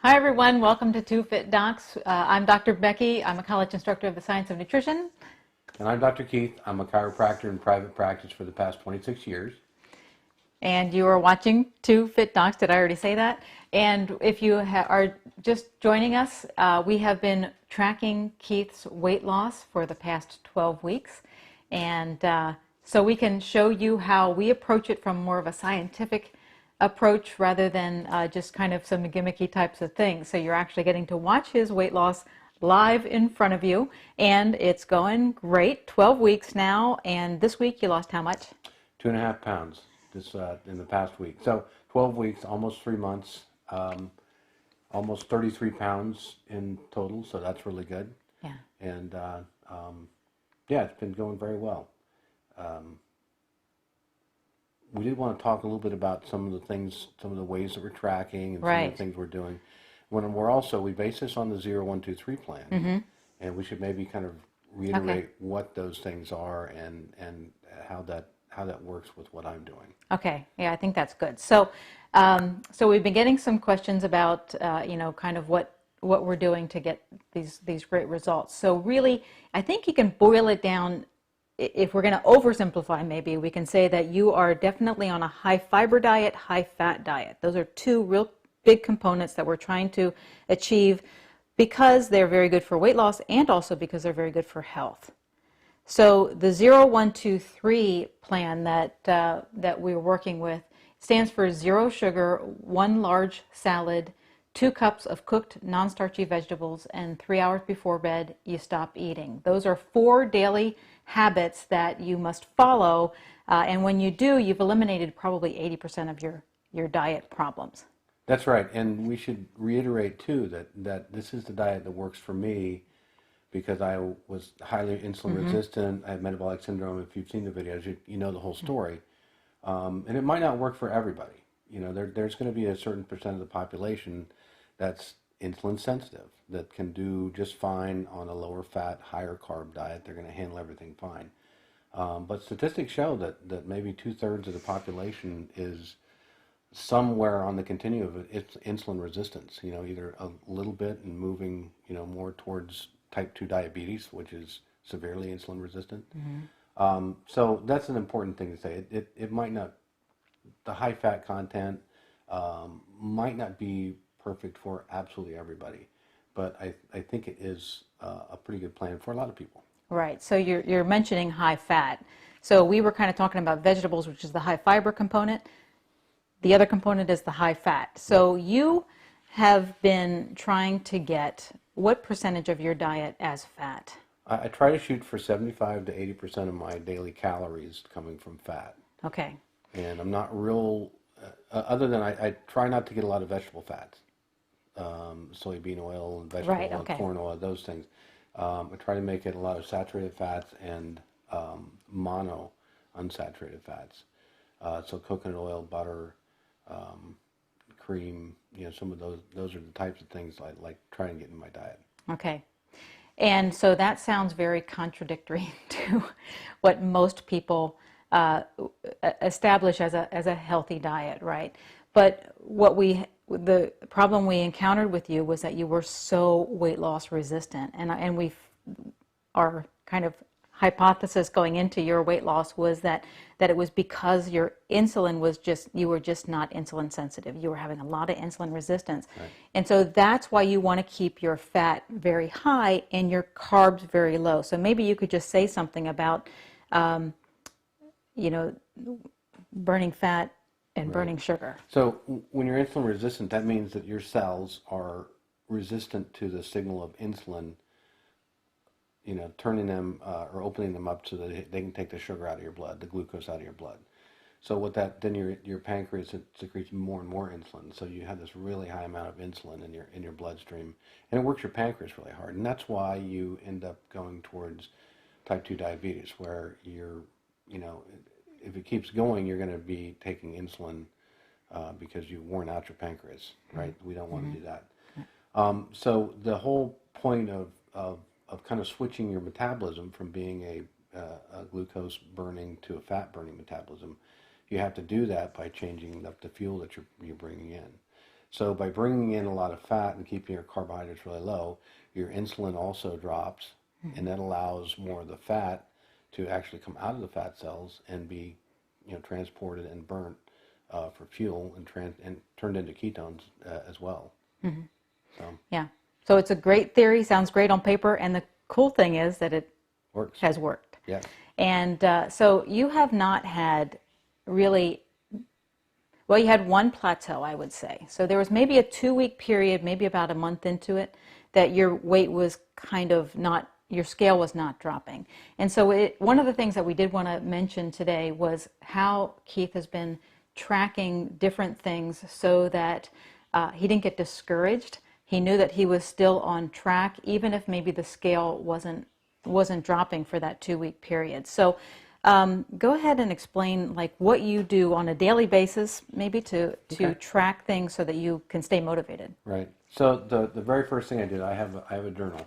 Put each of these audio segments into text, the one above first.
Hi everyone, welcome to Two Fit Docs. I'm Dr. Becky. I'm a college instructor of the science of nutrition. And I'm Dr. Keith. I'm a chiropractor in private practice for the past 26 years. And you are watching Two Fit Docs. Did I already say that? And if you are just joining us, we have been tracking Keith's weight loss for the past 12 weeks. And so we can show you how we approach it from more of a scientific approach rather than just kind of some gimmicky types of things. So you're actually getting to watch his weight loss live in front of you, and it's going great. 12 weeks now, and this week you lost how much? 2.5 pounds this in the past week. So 12 weeks, almost 3 months, almost 33 pounds in total. So that's really good. Yeah. And yeah, it's been going very well. We did want to talk a little bit about some of the things, some of the ways that we're tracking and some of the things we're doing. When we base this on the 0, 1, 2, 3 plan, and we should maybe kind of reiterate what those things are and how that works with what I'm doing. Okay, yeah, I think that's good. So, so we've been getting some questions about kind of what we're doing to get these great results. So really, I think you can boil it down. If we're going to oversimplify, maybe we can say that you are definitely on a high fiber diet, high fat diet. Those are two real big components that we're trying to achieve because they're very good for weight loss and also because they're very good for health. So the 0, 1, 2, 3 plan that we're working with stands for 0 sugar, 1 large salad, 2 cups of cooked non-starchy vegetables, and 3 hours before bed you stop eating. Those are 4 daily habits that you must follow, and when you do, you've eliminated probably 80% of your diet problems. That's right, and we should reiterate too that this is the diet that works for me because I was highly insulin resistant. I had metabolic syndrome. If you've seen the videos, you know the whole story. And it might not work for everybody. You know, there's going to be a certain percent of the population that's insulin sensitive that can do just fine on a lower fat, higher carb diet. They're going to handle everything fine. But statistics show that maybe 2/3 of the population is somewhere on the continuum of it's insulin resistance, you know, either a little bit and moving, you know, more towards type 2 diabetes, which is severely insulin resistant. So that's an important thing to say. It might not, the high fat content might not be perfect for absolutely everybody, but I think it is a pretty good plan for a lot of people. Right, so you're mentioning high fat. So we were kind of talking about vegetables, which is the high fiber component. The other component is the high fat. So you have been trying to get what percentage of your diet as fat? I try to shoot for 75 to 80% of my daily calories coming from fat. Okay. And I'm not real, other than I try not to get a lot of vegetable fats, soybean oil and vegetable oil, corn oil, those things. I try to make it a lot of saturated fats and mono unsaturated fats. So coconut oil, butter, cream, you know, some of those are the types of things I like trying to get in my diet. Okay. And so that sounds very contradictory to what most people establish as a healthy diet, right? But the problem we encountered with you was that you were so weight loss resistant, and our kind of hypothesis going into your weight loss was that it was because your insulin was you were just not insulin sensitive. You were having a lot of insulin resistance. Right. And so that's why you want to keep your fat very high and your carbs very low. So maybe you could just say something about, burning fat and burning sugar. So when you're insulin resistant, that means that your cells are resistant to the signal of insulin, you know, turning them or opening them up so that they can take the sugar out of your blood, the glucose out of your blood. So with that, then your pancreas secretes more and more insulin. So you have this really high amount of insulin in your bloodstream, and it works your pancreas really hard. And that's why you end up going towards type 2 diabetes, where if it keeps going, you're going to be taking insulin because you've worn out your pancreas, right? We don't want to do that. So the whole point of kind of switching your metabolism from being a glucose burning to a fat burning metabolism, you have to do that by changing up the fuel that you're bringing in. So by bringing in a lot of fat and keeping your carbohydrates really low, your insulin also drops, and that allows more of the fat to actually come out of the fat cells and be, transported and burnt for fuel and turned into ketones as well. So Yeah. So it's a great theory, sounds great on paper, and the cool thing is that it works. has worked. Yeah. And so you have not had really, well, you had one plateau, I would say. So there was maybe a 2-week period, maybe about a month into it, that your weight was kind of not, your scale was not dropping. And so one of the things that we did want to mention today was how Keith has been tracking different things so that he didn't get discouraged. He knew that he was still on track, even if maybe the scale wasn't dropping for that 2-week period. So go ahead and explain like what you do on a daily basis, maybe to track things so that you can stay motivated. Right. So the very first thing I did, I have a journal.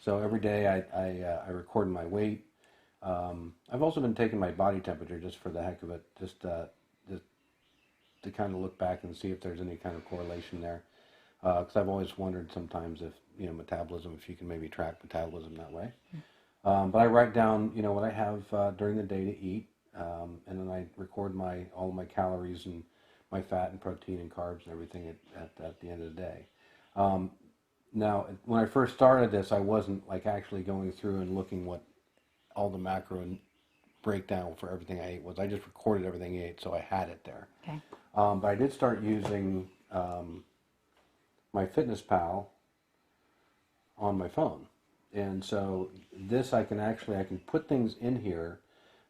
So every day I record my weight. I've also been taking my body temperature just for the heck of it, just to kind of look back and see if there's any kind of correlation there. Because I've always wondered sometimes if metabolism, if you can maybe track metabolism that way. But I write down what I have during the day to eat, and then I record all of my calories and my fat and protein and carbs and everything at the end of the day. Now, when I first started this, I wasn't like actually going through and looking what all the macro and breakdown for everything I ate was. I just recorded everything I ate, so I had it there. Okay. But I did start using my Fitness Pal on my phone. And so this I can put things in here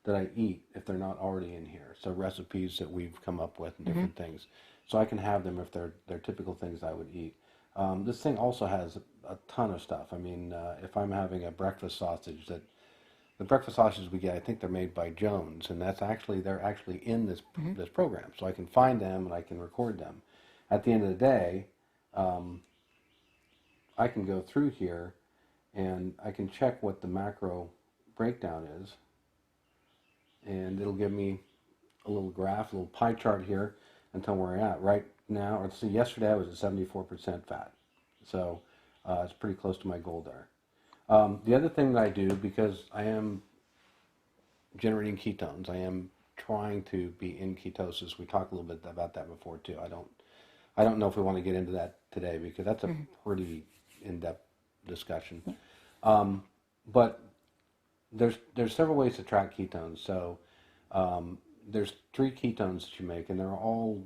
that I eat if they're not already in here. So recipes that we've come up with and different things. So I can have them if they're typical things I would eat. This thing also has a ton of stuff. I mean, if I'm having a breakfast sausage, the breakfast sausages we get, I think they're made by Jones, and they're actually in this program. So I can find them and I can record them. At the end of the day, I can go through here and I can check what the macro breakdown is, and it'll give me a little graph, a little pie chart here and tell where I'm at right now. Or see, yesterday I was at 74% fat, so it's pretty close to my goal there. The other thing that I do, because I am generating ketones, I am trying to be in ketosis. We talked a little bit about that before too. I don't know if we want to get into that today because that's a pretty in-depth discussion. But there's several ways to track ketones. So there's 3 ketones that you make, and they're all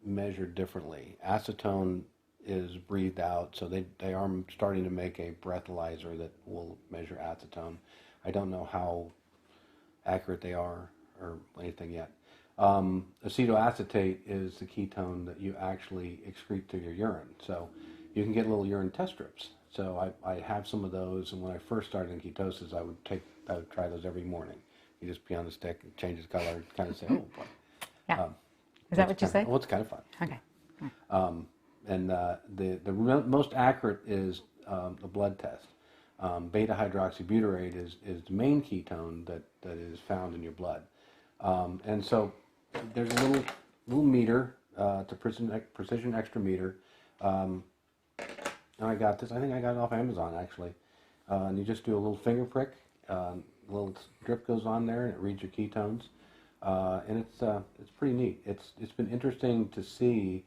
measured differently. Acetone is breathed out, so they are starting to make a breathalyzer that will measure acetone. I don't know how accurate they are or anything yet. Acetoacetate is the ketone that you actually excrete through your urine. So you can get little urine test strips. So I have some of those, and when I first started in ketosis, I would try those every morning. You just pee on the stick, it changes color, kind of say, oh boy. Yeah. Is that what you say? Well, it's kind of fun. Okay. And the most accurate is the blood test. Beta hydroxybutyrate is the main ketone that is found in your blood. And so there's a little meter, it's a precision extra meter. And I got this, I think I got it off Amazon actually. And you just do a little finger prick, a little drip goes on there and it reads your ketones. And it's pretty neat. It's been interesting to see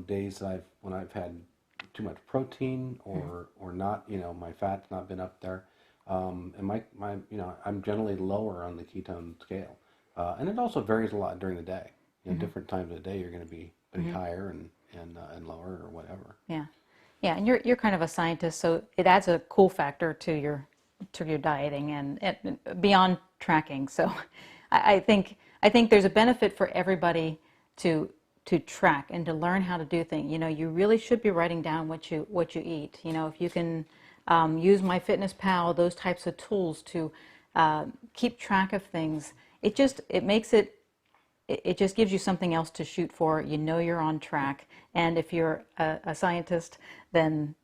days when I've had too much protein or not, my fat's not been up there. And I'm generally lower on the ketone scale. And it also varies a lot during the day. Different times of the day you're going to be higher and lower or whatever. Yeah. Yeah, and you're kind of a scientist, so it adds a cool factor to your dieting and beyond tracking. So I think there's a benefit for everybody to track and to learn how to do things. You really should be writing down what you eat. If you can use MyFitnessPal, those types of tools to keep track of things, it just gives you something else to shoot for. You're on track, and if you're a scientist, then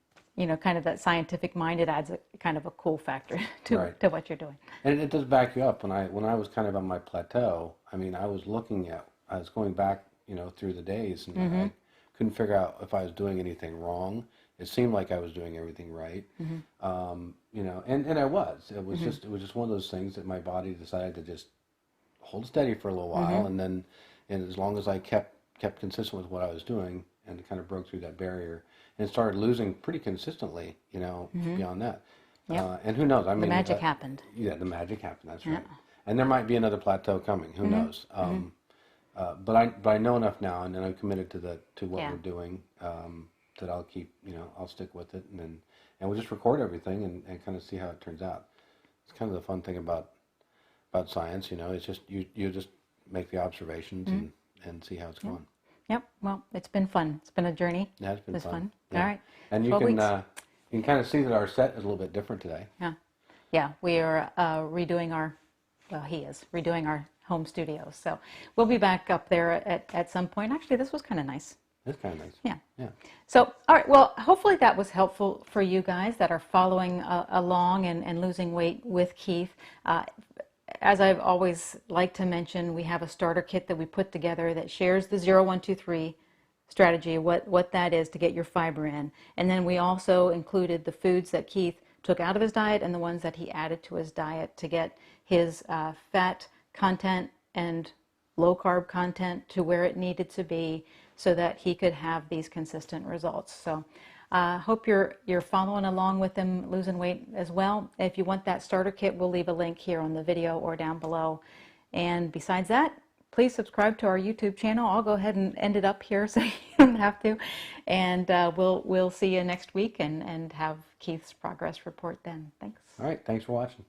kind of that scientific mind, it adds a kind of a cool factor to what you're doing. And it does back you up. When I was kind of on my plateau, I mean, I was going back, through the days, and I couldn't figure out if I was doing anything wrong. It seemed like I was doing everything right, you know, and I was. It was just one of those things that my body decided to just hold steady for a little while, and then, and as long as I kept consistent with what I was doing, and kind of broke through that barrier, and started losing pretty consistently, you know, beyond that. Yep. And who knows? I mean, the magic happened. Yeah, the magic happened. That's right. And there might be another plateau coming. Who knows? But I know enough now, and then I'm committed to what we're doing. That I'll keep, you know, I'll stick with it, and we'll just record everything and kind of see how it turns out. It's kind of the fun thing about science, you know. It's just you just make the observations and see how it's going. Yep. Well, it's been fun. It's been a journey. Yeah, it's been fun. Yeah. All right. And you can kind of see that our set is a little bit different today. Yeah. Yeah. We are redoing our. Well, he is redoing our home studio. So we'll be back up there at some point. Actually, this was kind of nice. It's kind of nice. Yeah. Yeah. So, all right. Well, hopefully that was helpful for you guys that are following along and losing weight with Keith. As I've always liked to mention, we have a starter kit that we put together that shares the 0, 1, 2, 3 strategy, what that is to get your fiber in. And then we also included the foods that Keith took out of his diet and the ones that he added to his diet to get his fat content and low carb content to where it needed to be, so that he could have these consistent results. So hope you're following along with him losing weight as well. If you want that starter kit, we'll leave a link here on the video or down below. And besides that, please subscribe to our YouTube channel. I'll go ahead and end it up here so you don't have to. And we'll see you next week and have Keith's progress report then. Thanks. All right. Thanks for watching.